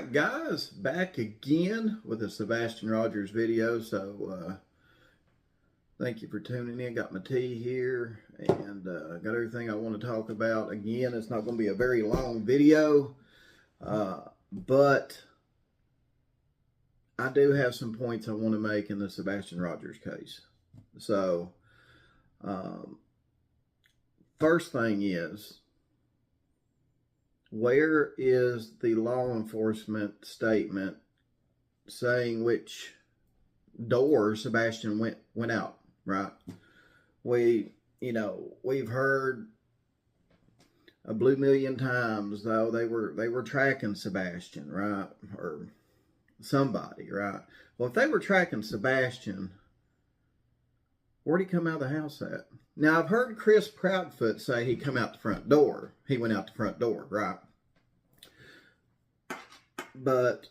Alright guys, back again with a Sebastian Rogers video. So thank you for tuning in. Got my tea here and got everything I want to talk about. Again, it's not going to be a very long video, but I do have some points I want to make in the Sebastian Rogers case. So first thing is, where is the law enforcement statement saying which door Sebastian went out, right? We've heard a blue million times, though, they were tracking Sebastian, right? Or somebody, right? Well, if they were tracking Sebastian, where'd he come out of the house at? Now, I've heard Chris Proudfoot say he come out the front door. He went out the front door, right? But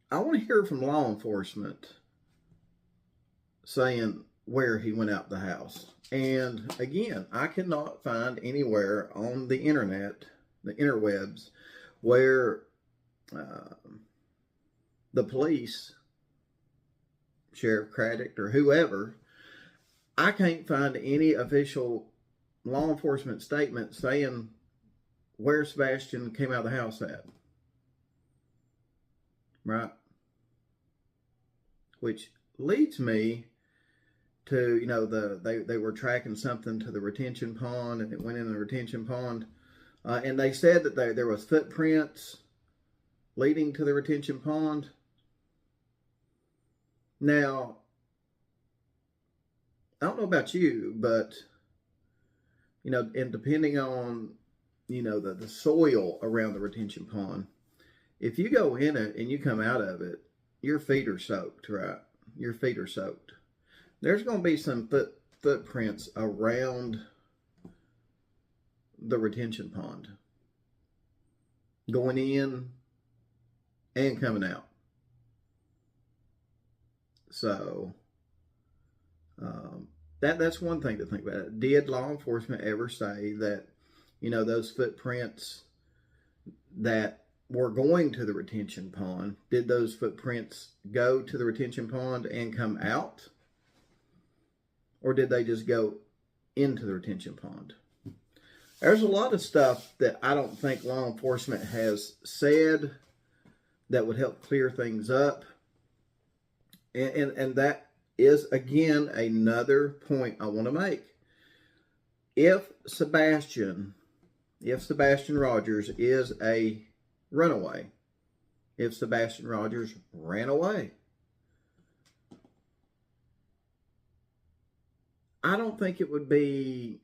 I want to hear from law enforcement saying where he went out the house. And again, I cannot find anywhere on the internet, the interwebs, where the police, Sheriff Craddock or whoever, I can't find any official law enforcement statement saying where Sebastian came out of the house at. Right? Which leads me to, they were tracking something to the retention pond, and it went in the retention pond. And they said that there was footprints leading to the retention pond. Now, I don't know about you, but, and depending on, the soil around the retention pond, if you go in it and you come out of it, your feet are soaked, right? Your feet are soaked. There's going to be some footprints around the retention pond, going in and coming out. So, that's one thing to think about. Did law enforcement ever say that, those footprints that were going to the retention pond, did those footprints go to the retention pond and come out? Or did they just go into the retention pond? There's a lot of stuff that I don't think law enforcement has said that would help clear things up. And that is, again, another point I want to make. If Sebastian Rogers is a runaway, if Sebastian Rogers ran away, I don't think it would be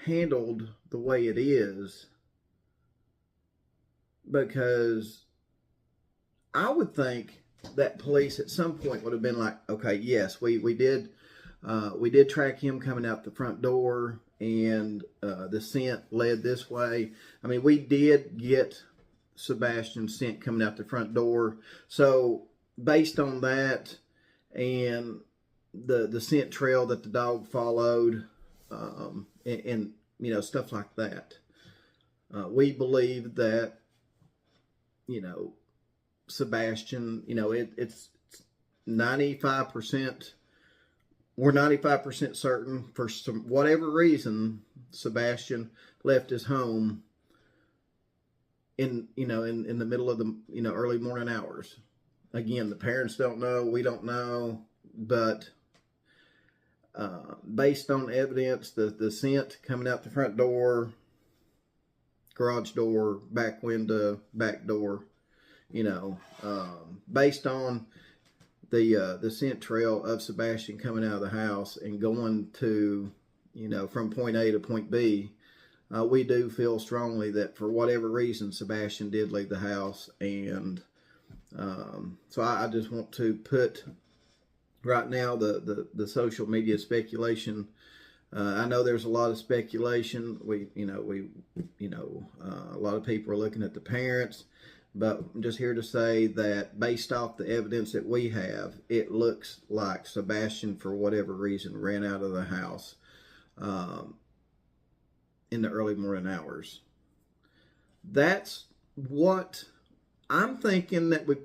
handled the way it is, because I would think that police at some point would have been like, okay, yes, we did track him coming out the front door, and the scent led this way. I mean, we did get Sebastian's scent coming out the front door. So based on that and the scent trail that the dog followed, and stuff like that, we believe that Sebastian, it's 95%. We're 95% certain, for whatever reason, Sebastian left his home in the middle of the early morning hours. Again, the parents don't know, we don't know, but based on evidence, the scent coming out the front door, garage door, back window, back door, based on the scent trail of Sebastian coming out of the house and going to, from point A to point B, we do feel strongly that for whatever reason, Sebastian did leave the house. And so I just want to put right now the social media speculation. I know there's a lot of speculation. A lot of people are looking at the parents. But I'm just here to say that based off the evidence that we have, it looks like Sebastian, for whatever reason, ran out of the house in the early morning hours. That's what I'm thinking that we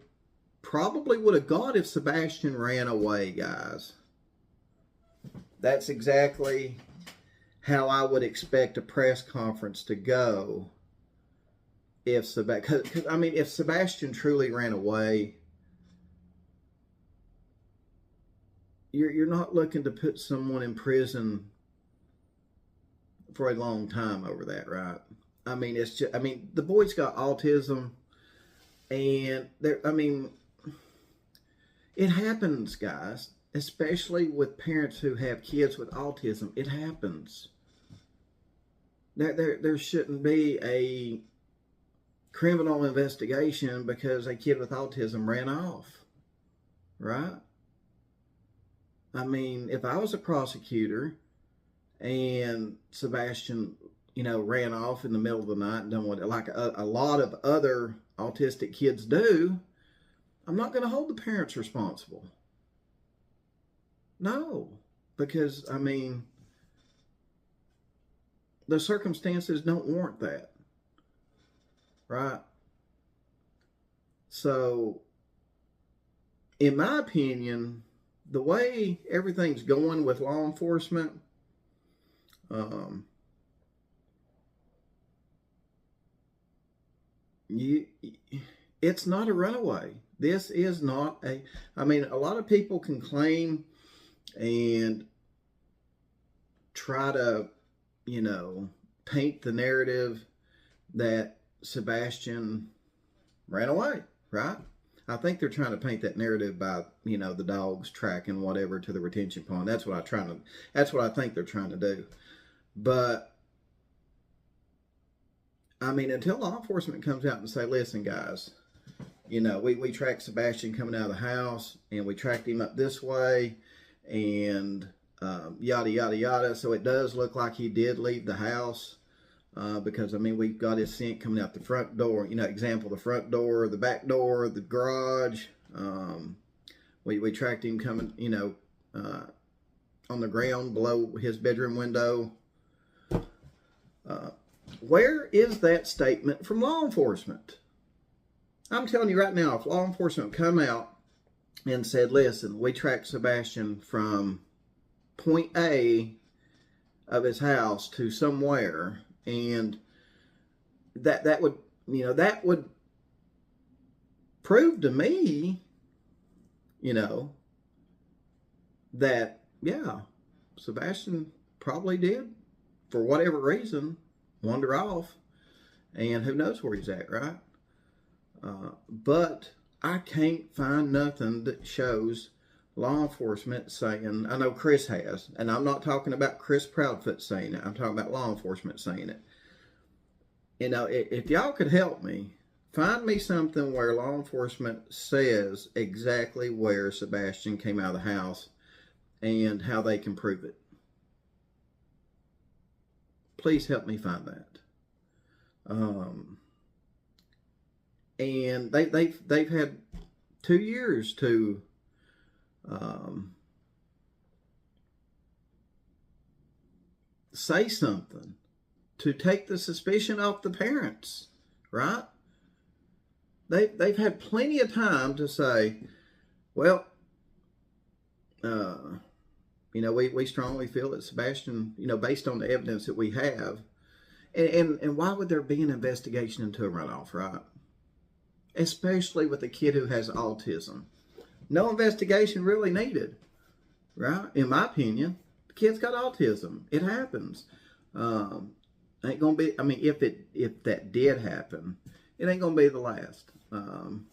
probably would have got if Sebastian ran away, guys. That's exactly how I would expect a press conference to go if if Sebastian truly ran away, you're not looking to put someone in prison for a long time over that, right? I mean, it's just, I mean, the boy's got autism, and it happens, guys, especially with parents who have kids with autism. It happens. There shouldn't be a criminal investigation because a kid with autism ran off, right? I mean, if I was a prosecutor and Sebastian, ran off in the middle of the night and done what, like a lot of other autistic kids do, I'm not going to hold the parents responsible. No, because, the circumstances don't warrant that, right? So, in my opinion, the way everything's going with law enforcement, it's not a runaway. This is not a lot of people can claim and try to, paint the narrative that Sebastian ran away, right? I think they're trying to paint that narrative by, the dogs tracking whatever to the retention pond. That's what I think they're trying to do. But until law enforcement comes out and say, listen, guys, we tracked Sebastian coming out of the house, and we tracked him up this way, and yada, yada, yada. So it does look like he did leave the house, because, we've got his scent coming out the front door. Example, the front door, the back door, the garage. We tracked him coming, on the ground below his bedroom window. Where is that statement from law enforcement? I'm telling you right now, if law enforcement come out and said, listen, we tracked Sebastian from point A of his house to somewhere, and that would prove to me, that, yeah, Sebastian probably did, for whatever reason, wander off, and who knows where he's at, right? But I can't find nothing that shows law enforcement saying, I know Chris has, and I'm not talking about Chris Proudfoot saying it, I'm talking about law enforcement saying it. If y'all could help me, find me something where law enforcement says exactly where Sebastian came out of the house and how they can prove it. Please help me find that. And they've had 2 years to say something to take the suspicion off the parents, right? They've had plenty of time to say, well, we strongly feel that Sebastian, based on the evidence that we have, and why would there be an investigation into a runoff, right? Especially with a kid who has autism. No investigation really needed, right? In my opinion, the kid's got autism. It happens. Ain't gonna be. If that did happen, it ain't gonna be the last.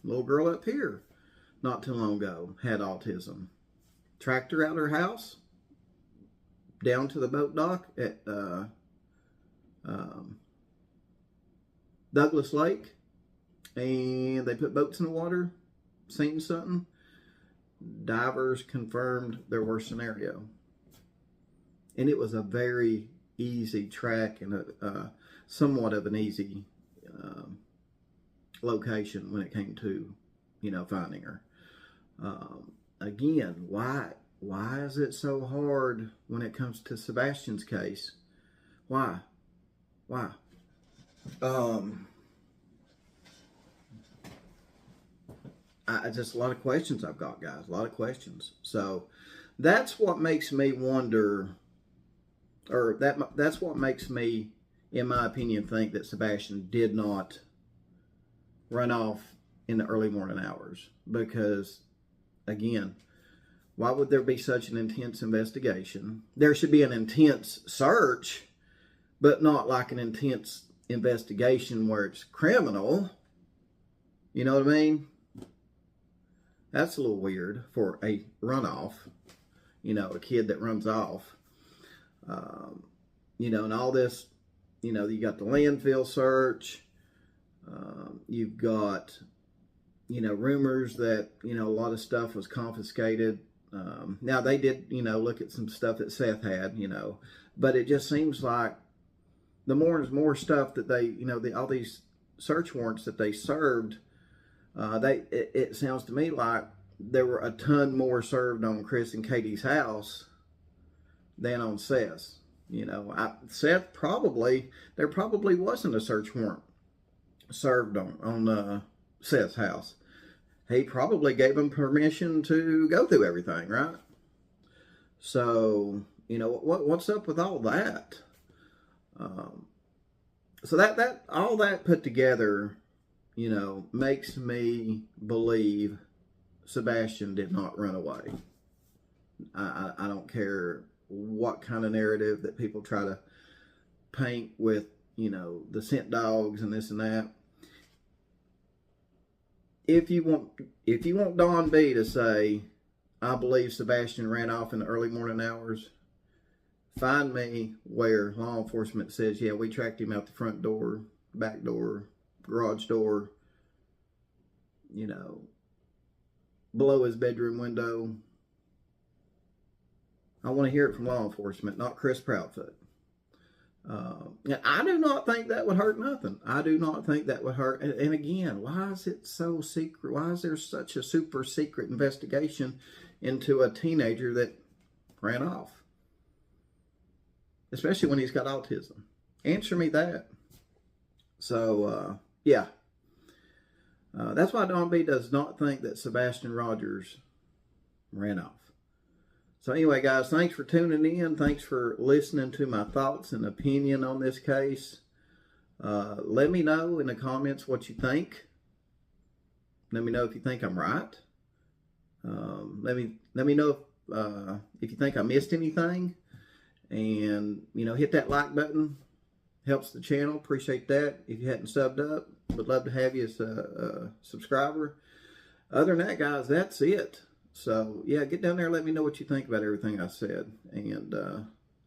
Little girl up here, not too long ago, had autism. Tracked her out of her house, down to the boat dock at Douglas Lake, and they put boats in the water, seen something. Divers confirmed their worst scenario, and it was a very easy track and somewhat of an easy location when it came to finding her. Again, why is it so hard when it comes to Sebastian's case? Why? just a lot of questions I've got, guys. A lot of questions. So that's what makes me wonder, or that's what makes me, in my opinion, think that Sebastian did not run off in the early morning hours. Because, again, why would there be such an intense investigation? There should be an intense search, but not like an intense investigation where it's criminal. You know what I mean? That's a little weird for a runoff. You know, a kid that runs off. You know, and all this, you know, you got the landfill search. You've got, you know, rumors that, you know, a lot of stuff was confiscated. Now, they did, you know, look at some stuff that Seth had, you know. But it just seems like the more and more stuff that they, you know, all these search warrants that they served, it sounds to me like there were a ton more served on Chris and Katie's house than on Seth's. You know, Seth there probably wasn't a search warrant served on Seth's house. He probably gave him permission to go through everything, right? So, you know, what's up with all that? So that all that put together, you know, makes me believe Sebastian did not run away. I don't care what kind of narrative that people try to paint with, you know, the scent dogs and this and that. If you want Don B to say, I believe Sebastian ran off in the early morning hours, find me where law enforcement says, yeah, we tracked him out the front door, back door, garage door, you know, below his bedroom window. I want to hear it from law enforcement, not Chris Proudfoot. I do not think that would hurt nothing. I do not think that would hurt. And again, why is it so secret? Why is there such a super secret investigation into a teenager that ran off? Especially when he's got autism. Answer me that. So, yeah. That's why Don B does not think that Sebastian Rogers ran off. So anyway, guys, thanks for tuning in. Thanks for listening to my thoughts and opinion on this case. Let me know in the comments what you think. Let me know if you think I'm right. Let me know if you think I missed anything. And, you know, hit that like button. Helps the channel. Appreciate that. If you hadn't subbed up, would love to have you as a subscriber. Other than that, guys, that's it. So, yeah, get down there and let me know what you think about everything I said. And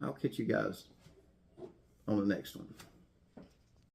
I'll catch you guys on the next one.